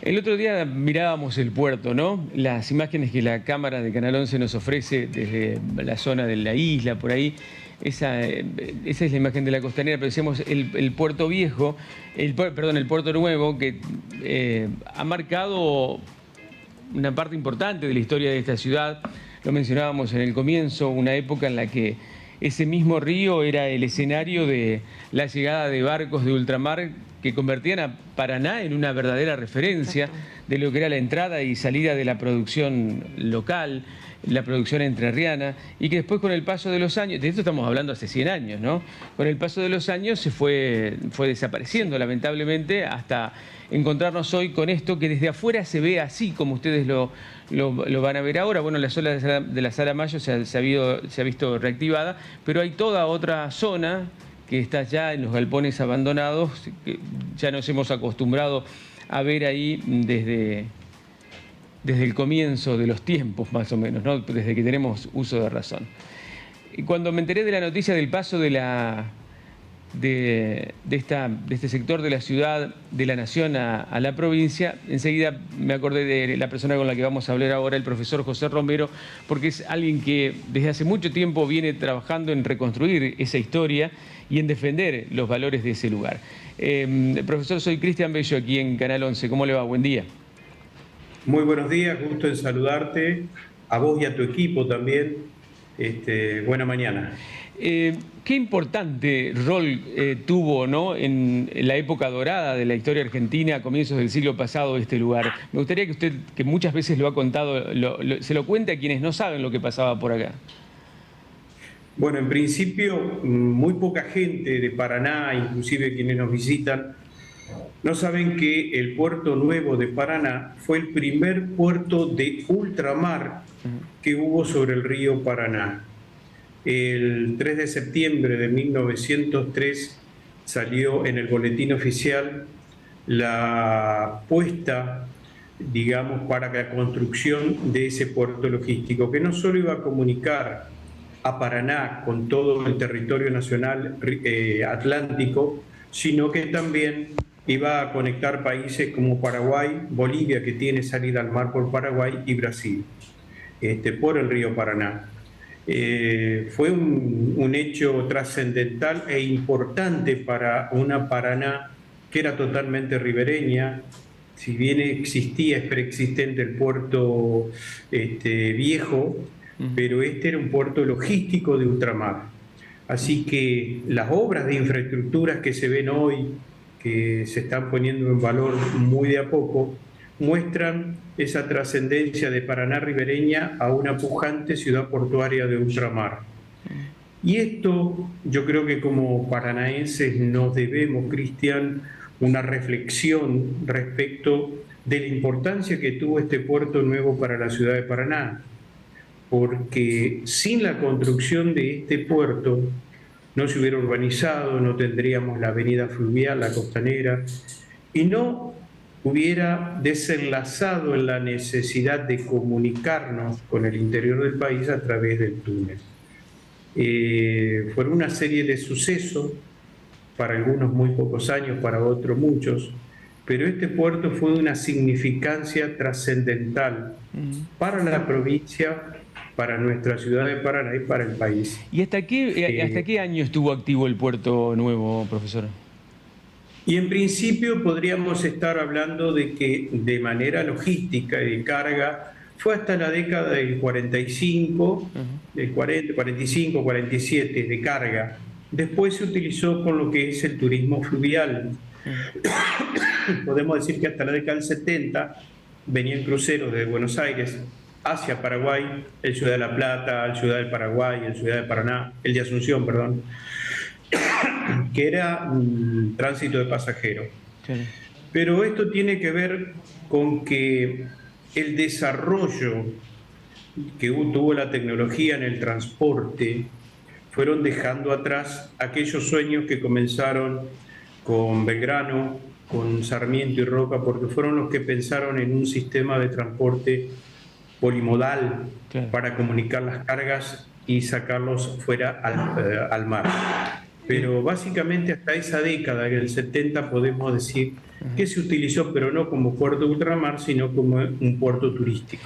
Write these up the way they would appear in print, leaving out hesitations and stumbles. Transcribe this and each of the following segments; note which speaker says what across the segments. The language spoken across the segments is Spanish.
Speaker 1: El otro día mirábamos el puerto, ¿no? Las imágenes que la cámara de Canal 11 nos ofrece desde la zona de la isla, por ahí. Esa es la imagen de la costanera, pero decíamos el puerto viejo, perdón, el puerto nuevo, que ha marcado una parte importante de la historia de esta ciudad. Lo mencionábamos en el comienzo, una época en la que ese mismo río era el escenario de la llegada de barcos de ultramar que convertían a Paraná en una verdadera referencia de lo que era la entrada y salida de la producción local, la producción entrerriana, y que después con el paso de los años, de esto estamos hablando hace 100 años, ¿no? Con el paso de los años se fue desapareciendo lamentablemente hasta encontrarnos hoy con esto que desde afuera se ve así como ustedes lo van a ver ahora. Bueno, la zona de la Sala Mayo se ha visto reactivada, pero hay toda otra zona que está ya en los galpones abandonados, que ya nos hemos acostumbrado a ver ahí desde el comienzo de los tiempos, más o menos, ¿no? Desde que tenemos uso de razón. Y cuando me enteré de la noticia del paso de este sector de la ciudad, de la nación a la provincia, enseguida me acordé de la persona con la que vamos a hablar ahora, el profesor José Romero, porque es alguien que desde hace mucho tiempo viene trabajando en reconstruir esa historia y en defender los valores de ese lugar. Profesor, soy Cristian Bello aquí en Canal 11. ¿Cómo le va? Buen día.
Speaker 2: Muy buenos días, gusto en saludarte, a vos y a tu equipo también. Buena mañana.
Speaker 1: Qué importante rol tuvo, ¿no?, en la época dorada de la historia argentina, a comienzos del siglo pasado, este lugar. Me gustaría que usted, que muchas veces lo ha contado, se lo cuente a quienes no saben lo que pasaba por acá.
Speaker 2: Bueno, en principio, muy poca gente de Paraná, inclusive quienes nos visitan, no saben que el Puerto Nuevo de Paraná fue el primer puerto de ultramar que hubo sobre el río Paraná. El 3 de septiembre de 1903 salió en el boletín oficial la puesta, digamos, para la construcción de ese puerto logístico, que no solo iba a comunicar a Paraná con todo el territorio nacional atlántico, sino que también iba a conectar países como Paraguay, Bolivia, que tiene salida al mar por Paraguay, y Brasil, por el río Paraná. Fue un hecho trascendental e importante para una Paraná que era totalmente ribereña. Si bien existía, es preexistente el puerto viejo, pero este era un puerto logístico de ultramar. Así que las obras de infraestructuras que se ven hoy, que se están poniendo en valor muy de a poco, muestran esa trascendencia de Paraná ribereña a una pujante ciudad portuaria de ultramar. Y esto, yo creo que como paranaenses nos debemos, Cristian, una reflexión respecto de la importancia que tuvo este puerto nuevo para la ciudad de Paraná, porque sin la construcción de este puerto no se hubiera urbanizado, no tendríamos la avenida fluvial, la costanera, y no hubiera desenlazado en la necesidad de comunicarnos con el interior del país a través del túnel. Fueron una serie de sucesos, para algunos muy pocos años, para otros muchos, pero este puerto fue de una significancia trascendental para la provincia, para nuestra ciudad de Paraná y para el país.
Speaker 1: ¿Y hasta qué año estuvo activo el puerto nuevo, profesor?
Speaker 2: Y en principio podríamos estar hablando de que de manera logística y de carga fue hasta la década del 45, del 40, 45, 47 de carga. Después se utilizó con lo que es el turismo fluvial. Podemos decir que hasta la década del 70 venían cruceros desde Buenos Aires hacia Paraguay, el Ciudad de La Plata, el Ciudad del Paraguay, el Ciudad de Paraná, el de Asunción, perdón, que era un tránsito de pasajeros. Sí. Pero esto tiene que ver con que el desarrollo que tuvo la tecnología en el transporte fueron dejando atrás aquellos sueños que comenzaron con Belgrano, con Sarmiento y Roca, porque fueron los que pensaron en un sistema de transporte polimodal, claro, para comunicar las cargas y sacarlos fuera al mar. pero básicamente hasta esa década, en el 70, podemos decir que se utilizó, pero no como puerto de ultramar, sino como un puerto turístico.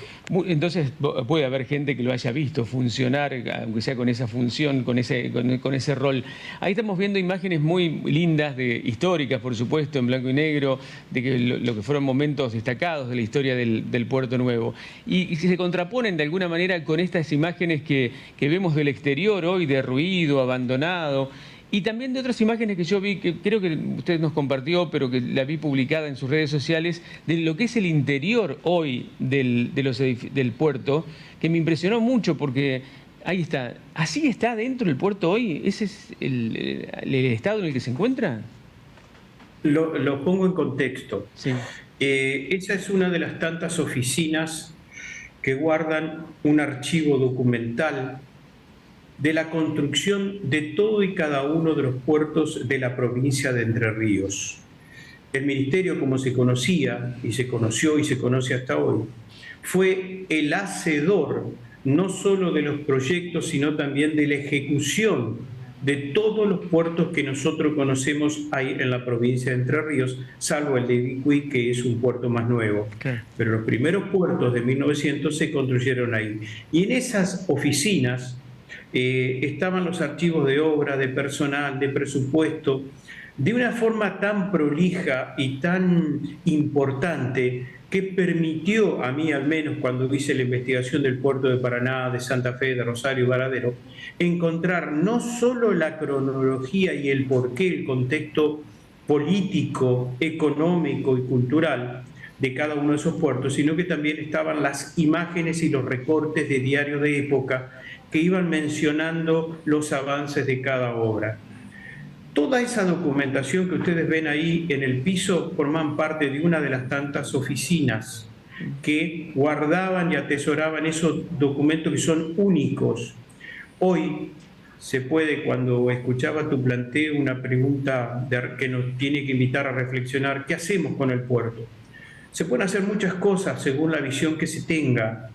Speaker 1: Entonces puede haber gente que lo haya visto funcionar, aunque sea con esa función, con ese rol. Ahí estamos viendo imágenes muy lindas, históricas, por supuesto, en blanco y negro, de que lo que fueron momentos destacados de la historia del Puerto Nuevo. Y si se contraponen de alguna manera con estas imágenes que vemos del exterior hoy, de ruido, abandonado. Y también de otras imágenes que yo vi, que creo que usted nos compartió, pero que la vi publicada en sus redes sociales, de lo que es el interior hoy del puerto, que me impresionó mucho porque ahí está. ¿Así está dentro del puerto hoy? ¿Ese es el estado en el que se encuentra?
Speaker 2: Lo pongo en contexto.
Speaker 1: Sí.
Speaker 2: Esa es una de las tantas oficinas que guardan un archivo documental de la construcción de todo y cada uno de los puertos de la provincia de Entre Ríos. El ministerio, como se conocía, y se conoció y se conoce hasta hoy, fue el hacedor no solo de los proyectos, sino también de la ejecución de todos los puertos que nosotros conocemos ahí en la provincia de Entre Ríos, salvo el de Ibicuí, que es un puerto más nuevo. Okay. Pero los primeros puertos de 1900 se construyeron ahí. Y en esas oficinas estaban los archivos de obra, de personal, de presupuesto, de una forma tan prolija y tan importante que permitió, a mí al menos cuando hice la investigación del puerto de Paraná, de Santa Fe, de Rosario y Varadero, encontrar no solo la cronología y el porqué, el contexto político, económico y cultural de cada uno de esos puertos, sino que también estaban las imágenes y los recortes de diarios de época que iban mencionando los avances de cada obra. Toda esa documentación que ustedes ven ahí en el piso forman parte de una de las tantas oficinas que guardaban y atesoraban esos documentos que son únicos. Hoy se puede, cuando escuchaba tu planteo, una pregunta que nos tiene que invitar a reflexionar, ¿qué hacemos con el puerto? Se pueden hacer muchas cosas según la visión que se tenga.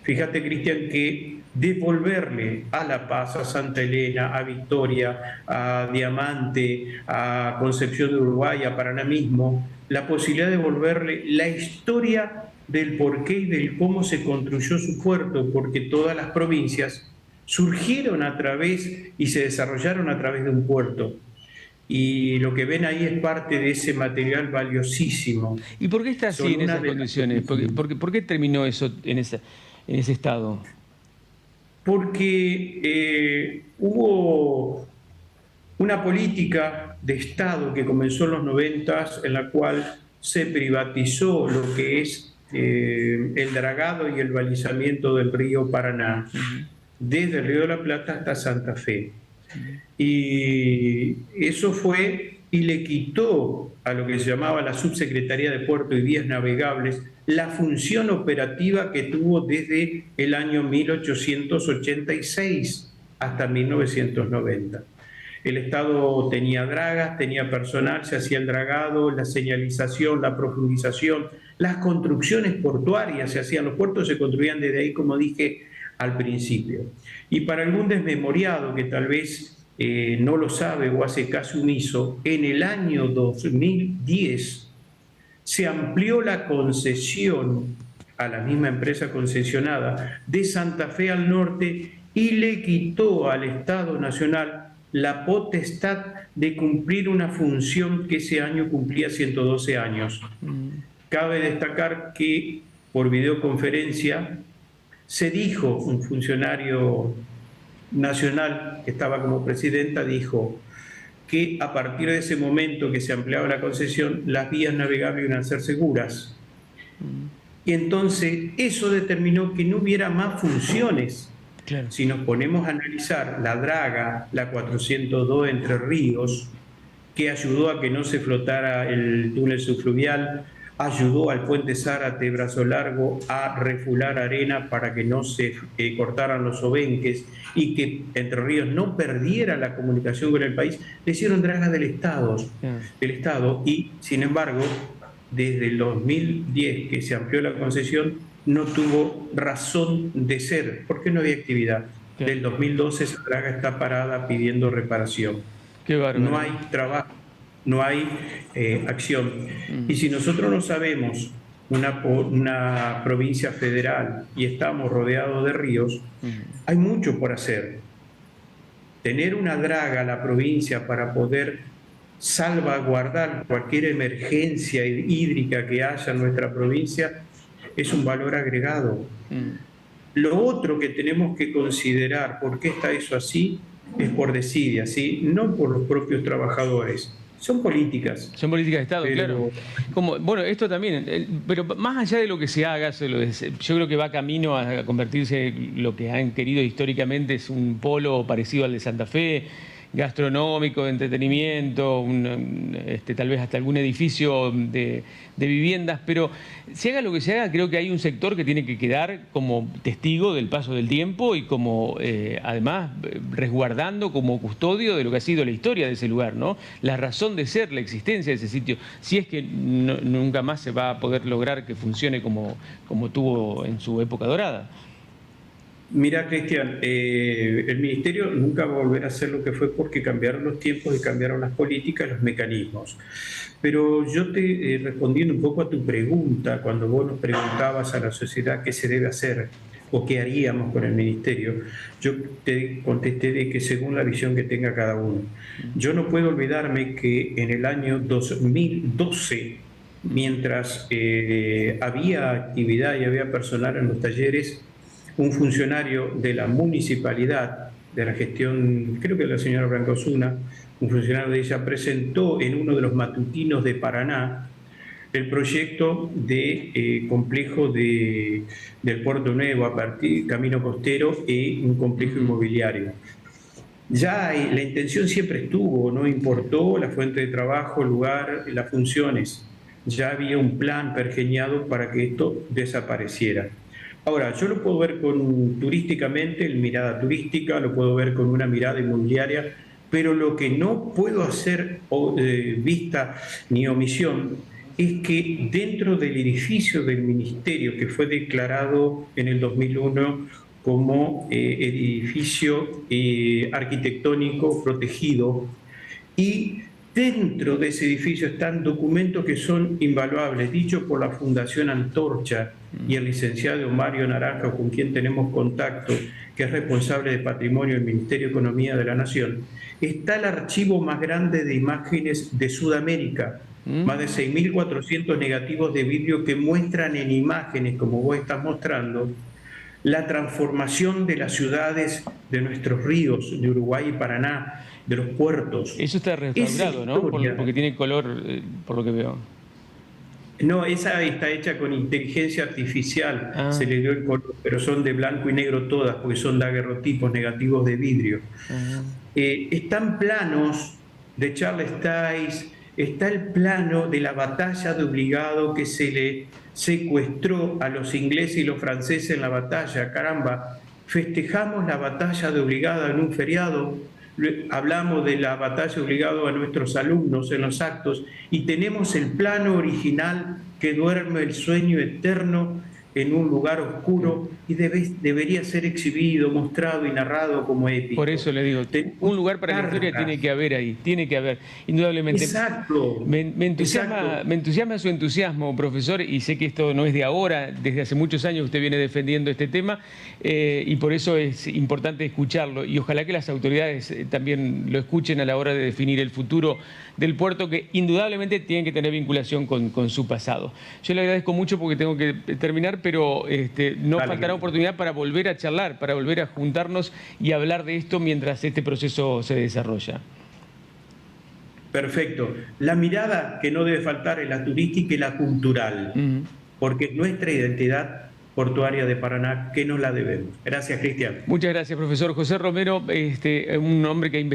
Speaker 2: Fíjate, Cristian, que devolverle a La Paz, a Santa Elena, a Victoria, a Diamante, a Concepción de Uruguay, a Paraná mismo, la posibilidad de devolverle la historia del porqué y del cómo se construyó su puerto, porque todas las provincias surgieron a través y se desarrollaron a través de un puerto. Y lo que ven ahí es parte de ese material valiosísimo.
Speaker 1: ¿Y por qué está así en esas condiciones? ¿Por qué terminó eso en ese estado?
Speaker 2: Porque hubo una política de Estado que comenzó en los 90 en la cual se privatizó lo que es el dragado y el balizamiento del río Paraná, desde el río de la Plata hasta Santa Fe. Y eso fue y le quitó a lo que se llamaba la Subsecretaría de Puerto y Vías Navegables la función operativa que tuvo desde el año 1886 hasta 1990. El Estado tenía dragas, tenía personal, se hacía el dragado, la señalización, la profundización, las construcciones portuarias se hacían, los puertos se construían desde ahí, como dije al principio. Y para algún desmemoriado que tal vez no lo sabe o hace caso omiso, en el año 2010 se amplió la concesión a la misma empresa concesionada de Santa Fe al norte y le quitó al Estado Nacional la potestad de cumplir una función que ese año cumplía 112 años. Cabe destacar que por videoconferencia se dijo, un funcionario nacional que estaba como presidenta dijo que a partir de ese momento que se ampliaba la concesión, las vías navegables iban a ser seguras. Y entonces eso determinó que no hubiera más funciones. Claro. Si nos ponemos a analizar la draga, la 402 Entre Ríos, que ayudó a que no se flotara el túnel subfluvial, ayudó al puente Zárate, Brazo Largo, a refular arena para que no se cortaran los obenques y que Entre Ríos no perdiera la comunicación con el país, le hicieron dragas del Estado, y sin embargo, desde el 2010 que se amplió la concesión, no tuvo razón de ser, porque no había actividad. Del 2012 esa draga está parada pidiendo reparación.
Speaker 1: Qué
Speaker 2: no
Speaker 1: bárbaro.
Speaker 2: hay trabajo, no hay acción. Y si nosotros no sabemos una provincia federal y estamos rodeados de ríos, hay mucho por hacer. Tener una draga a la provincia para poder salvaguardar cualquier emergencia hídrica que haya en nuestra provincia es un valor agregado. Lo otro que tenemos que considerar, ¿por qué está eso así? Es por desidia, ¿sí? No por los propios trabajadores. Son políticas,
Speaker 1: Son políticas de Estado, claro.
Speaker 2: pero
Speaker 1: Como, bueno, esto también, pero más allá de lo que se haga, yo creo que va camino a convertirse en lo que han querido históricamente, es un polo parecido al de Santa Fe, gastronómico, de entretenimiento, tal vez hasta algún edificio de viviendas, pero se haga lo que se haga, creo que hay un sector que tiene que quedar como testigo del paso del tiempo y como, además, resguardando como custodio de lo que ha sido la historia de ese lugar, ¿no? La razón de ser, la existencia de ese sitio, si es que nunca más se va a poder lograr que funcione como tuvo en su época dorada.
Speaker 2: mira, Cristian, el ministerio nunca va a volver a ser lo que fue porque cambiaron los tiempos y cambiaron las políticas, los mecanismos. Pero yo te respondiendo un poco a tu pregunta, cuando vos nos preguntabas a la sociedad qué se debe hacer o qué haríamos con el ministerio, yo te contesté de que según la visión que tenga cada uno. Yo no puedo olvidarme que en el año 2012, mientras había actividad y había personal en los talleres, un funcionario de la municipalidad, de la gestión, creo que la señora Brancosuna, un funcionario de ella, presentó en uno de los matutinos de Paraná el proyecto de complejo del Puerto Nuevo a partir Camino Costero y un complejo inmobiliario. Ya la intención siempre estuvo, no importó la fuente de trabajo, el lugar, las funciones. Ya había un plan pergeñado para que esto desapareciera. Ahora, yo lo puedo ver turísticamente, en mirada turística, lo puedo ver con una mirada inmobiliaria, pero lo que no puedo hacer vista ni omisión es que dentro del edificio del ministerio, que fue declarado en el 2001 como edificio arquitectónico protegido, y dentro de ese edificio están documentos que son invaluables, dichos por la Fundación Antorcha y el licenciado Mario Naranjo, con quien tenemos contacto, que es responsable de patrimonio del Ministerio de Economía de la Nación. Está el archivo más grande de imágenes de Sudamérica, más de 6.400 negativos de vidrio que muestran en imágenes, como vos estás mostrando, la transformación de las ciudades, de nuestros ríos, de Uruguay y Paraná, de los puertos.
Speaker 1: Eso está
Speaker 2: Esa
Speaker 1: restaurado, ¿no?
Speaker 2: historia,
Speaker 1: Porque tiene color, por lo que veo.
Speaker 2: no, esa está hecha con inteligencia artificial,
Speaker 1: Ah,
Speaker 2: se le dio el color, pero son de blanco y negro todas, porque son daguerrotipos negativos de vidrio.
Speaker 1: ah.
Speaker 2: Están planos de Charles Tays, está el plano de la batalla de Obligado que se le secuestró a los ingleses y los franceses en la batalla. Caramba, festejamos la batalla de Obligado en un feriado, hablamos de la batalla de Obligado a nuestros alumnos en los actos y tenemos el plano original que duerme el sueño eterno en un lugar oscuro y debería ser exhibido, mostrado y narrado como épico.
Speaker 1: Por eso le digo, un lugar para la historia tiene que haber ahí, tiene que haber, indudablemente.
Speaker 2: Exacto,
Speaker 1: Me
Speaker 2: exacto.
Speaker 1: entusiasma su entusiasmo, profesor, y sé que esto no es de ahora, desde hace muchos años usted viene defendiendo este tema, y por eso es importante escucharlo, y ojalá que las autoridades también lo escuchen a la hora de definir el futuro del puerto, que indudablemente tiene que tener vinculación con su pasado. Yo le agradezco mucho porque tengo que terminar, pero no
Speaker 2: Dale,
Speaker 1: faltará oportunidad para volver a charlar, para volver a juntarnos y hablar de esto mientras este proceso se desarrolla.
Speaker 2: perfecto. La mirada que no debe faltar es la turística y la cultural, porque es nuestra identidad portuaria de Paraná que nos la debemos. Gracias, Cristian.
Speaker 1: Muchas gracias, profesor José Romero, un hombre que ha investigado